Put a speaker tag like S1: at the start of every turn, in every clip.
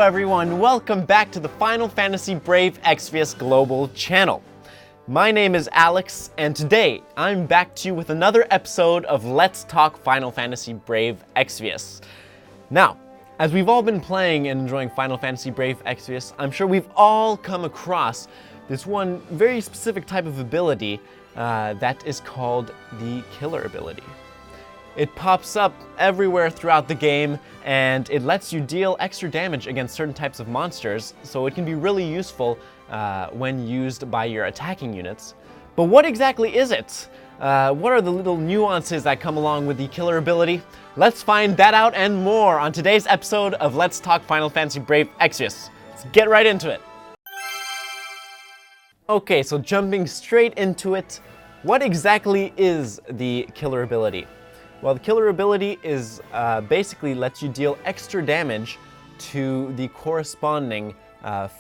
S1: everyone, welcome back to the Final Fantasy Brave Exvius Global channel. My name is Alex, and today I'm back to you with another episode of Let's Talk Final Fantasy Brave Exvius. Now, as we've all been playing and enjoying Final Fantasy Brave Exvius, I'm sure we've all come across this one very specific type of ability that is called the killer ability. It pops up everywhere throughout the game, and it lets you deal extra damage against certain types of monsters, so it can be really useful when used by your attacking units. But what exactly is it? What are the little nuances that come along with the killer ability? Let's find that out and more on today's episode of Let's Talk Final Fantasy Brave Exvius. Let's get right into it. Okay, so jumping straight into it, what exactly is the killer ability? Well, the killer ability is basically lets you deal extra damage to the corresponding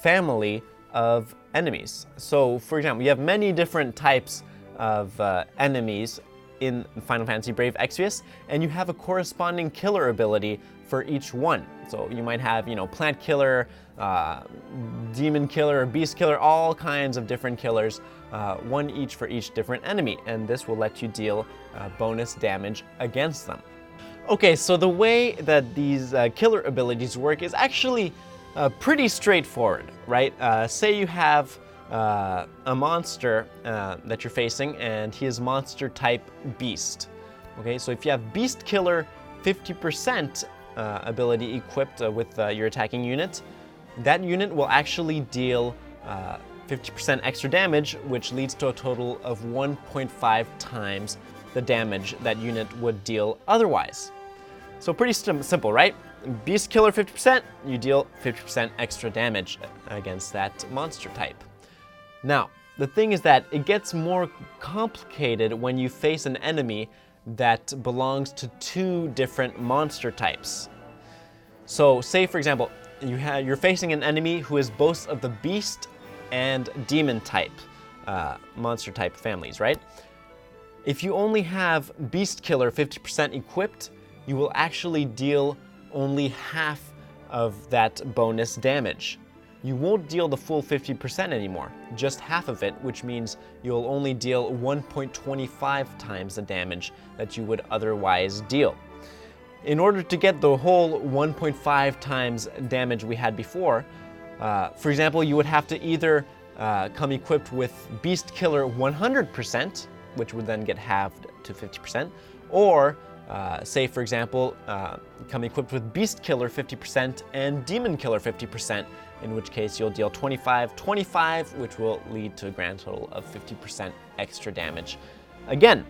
S1: family of enemies. So, for example, you have many different types of enemies in Final Fantasy Brave Exvius, and you have a corresponding killer ability for each one. So you might have, plant killer, demon killer, beast killer, all kinds of different killers, one each for each different enemy, and this will let you deal bonus damage against them. Okay, so the way that these killer abilities work is actually pretty straightforward, right? Say you have a monster that you're facing, and he is monster type beast. Okay, so if you have beast killer 50% ability equipped with your attacking unit, that unit will actually deal 50% extra damage, which leads to a total of 1.5 times the damage that unit would deal otherwise. So pretty simple, right? Beast killer 50%, you deal 50% extra damage against that monster type. Now, the thing is that it gets more complicated when you face an enemy that belongs to two different monster types. So say, for example, you're facing an enemy who is both of the beast and demon type monster type families, right? If you only have beast killer 50% equipped, you will actually deal only half of that bonus damage. You won't deal the full 50% anymore, just half of it, which means you'll only deal 1.25 times the damage that you would otherwise deal. In order to get the whole 1.5 times damage we had before, for example, you would have to either come equipped with Beast Killer 100%, which would then get halved to 50%, or say, for example, come equipped with Beast Killer 50% and Demon Killer 50%, in which case you'll deal 25, which will lead to a grand total of 50% extra damage again.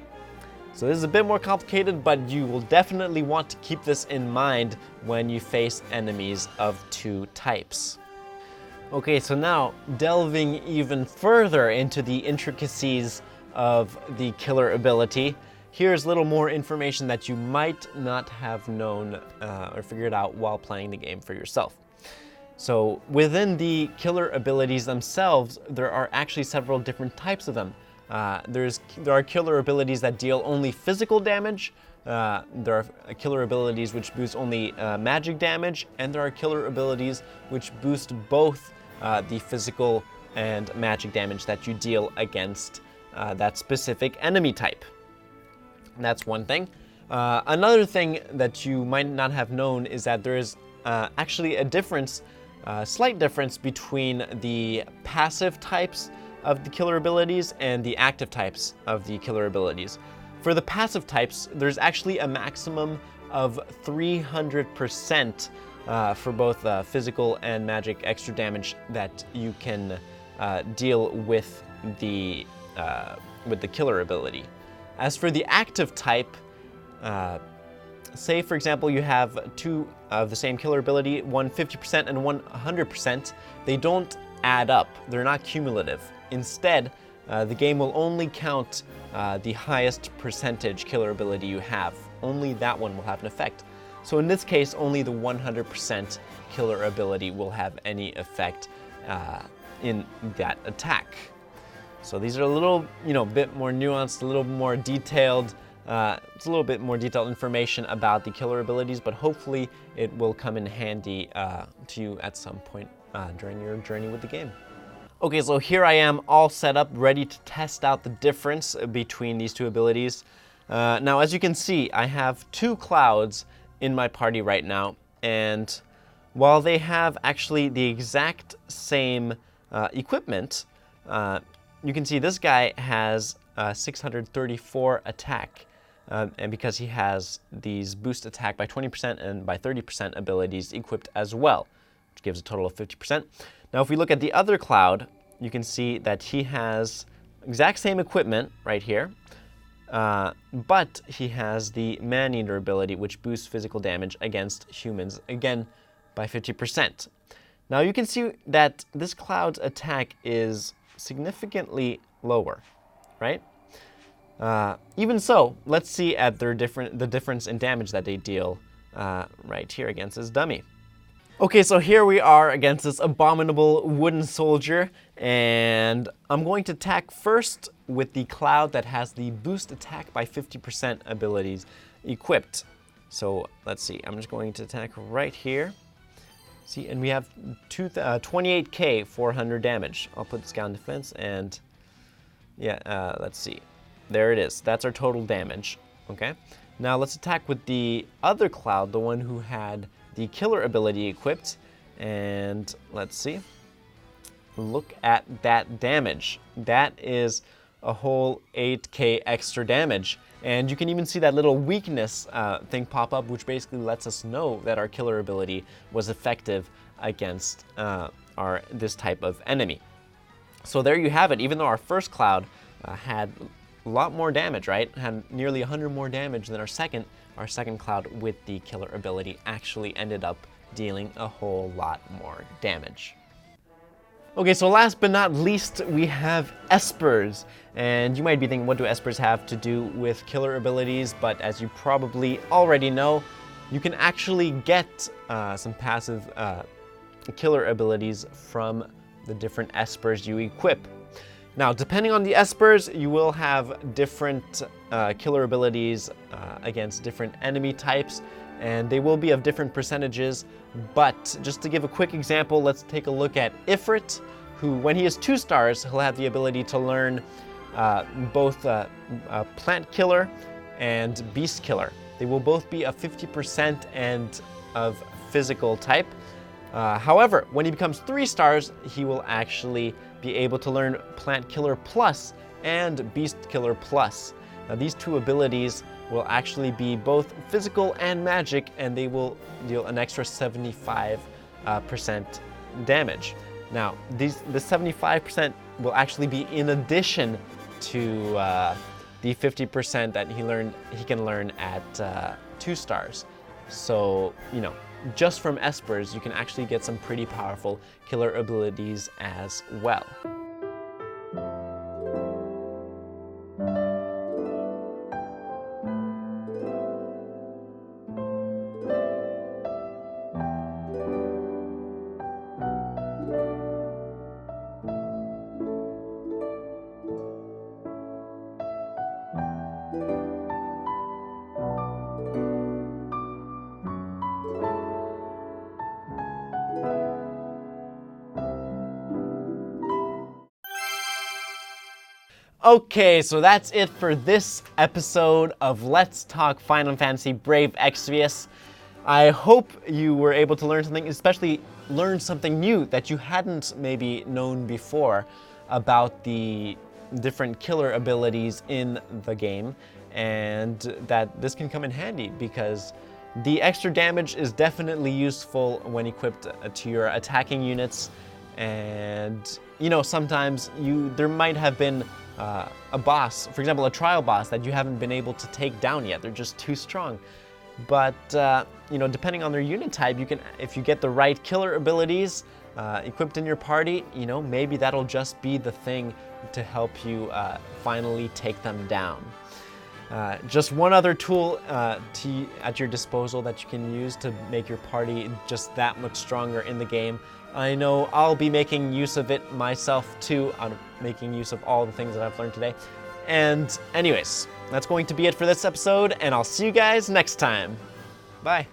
S1: So this is a bit more complicated, but you will definitely want to keep this in mind when you face enemies of two types. Okay, so now delving even further into the intricacies of the killer ability, here's a little more information that you might not have known or figured out while playing the game for yourself. So within the killer abilities themselves, there are actually several different types of them. There are killer abilities that deal only physical damage, there are killer abilities which boost only magic damage, and there are killer abilities which boost both the physical and magic damage that you deal against that specific enemy type. That's one thing. Another thing that you might not have known is that there is actually a difference, slight difference between the passive types of the killer abilities and the active types of the killer abilities. For the passive types, there's actually a maximum of 300% for both physical and magic extra damage that you can deal with the killer ability. As for the active type, say for example you have two of the same killer ability, one 50% and one 100%, they don't add up, they're not cumulative. Instead, the game will only count the highest percentage killer ability you have. Only that one will have an effect. So in this case, only the 100% killer ability will have any effect in that attack. So these are a little, bit more nuanced, a little more detailed It's a little bit more detailed information about the killer abilities, but hopefully it will come in handy to you at some point during your journey with the game. Okay, so here I am all set up, ready to test out the difference between these two abilities. Now, as you can see, I have two clouds in my party right now, and while they have actually the exact same equipment, you can see this guy has 634 attack, and because he has these boost attack by 20% and by 30% abilities equipped as well, which gives a total of 50%. Now, if we look at the other cloud, you can see that he has exact same equipment right here, but he has the Man-Eater ability, which boosts physical damage against humans, again, by 50%. Now, you can see that this cloud's attack is significantly lower, right? Even so, let's see at the difference in damage that they deal right here against this dummy. Okay, so here we are against this abominable wooden soldier, and I'm going to attack first with the cloud that has the boost attack by 50% abilities equipped. So let's see, I'm just going to attack right here. See, and we have 28k 400 damage. I'll put this guy on defense, and yeah, let's see. There it is. That's our total damage. Okay. Now let's attack with the other cloud, the one who had the killer ability equipped, and let's see. Look at that damage. That is a whole 8k extra damage. And you can even see that little weakness thing pop up, which basically lets us know that our killer ability was effective against this type of enemy. So there you have it. Even though our first cloud had a lot more damage, right? Had nearly 100 more damage than our second cloud with the killer ability actually ended up dealing a whole lot more damage. Okay, so last but not least, we have Espers. And you might be thinking, what do Espers have to do with killer abilities? But as you probably already know, you can actually get some passive killer abilities from the different Espers you equip. Now, depending on the Espers, you will have different killer abilities against different enemy types, and they will be of different percentages. But just to give a quick example, let's take a look at Ifrit, who, when he is 2 stars, he'll have the ability to learn both Plant Killer and Beast Killer. They will both be of 50% and of physical type. However, when he becomes 3 stars, he will actually be able to learn Plant Killer Plus and Beast Killer Plus. Now, these two abilities will actually be both physical and magic, and they will deal an extra 75% damage. Now, the 75% will actually be in addition to the 50% that he can learn at 2 stars. So, you know, just from Espers, you can actually get some pretty powerful killer abilities as well. Okay, so that's it for this episode of Let's Talk Final Fantasy Brave Exvius. I hope you were able to learn something, especially learn something new that you hadn't maybe known before about the different killer abilities in the game, and that this can come in handy because the extra damage is definitely useful when equipped to your attacking units. And you know, sometimes there might have been a boss, for example, a trial boss that you haven't been able to take down yet. They're just too strong. But you know, depending on their unit type, you can, if you get the right killer abilities equipped in your party, you know, maybe that'll just be the thing to help you finally take them down. Just one other tool at your disposal that you can use to make your party just that much stronger in the game. I know I'll be making use of it myself too. I'm making use of all the things that I've learned today. And anyways, that's going to be it for this episode, and I'll see you guys next time. Bye.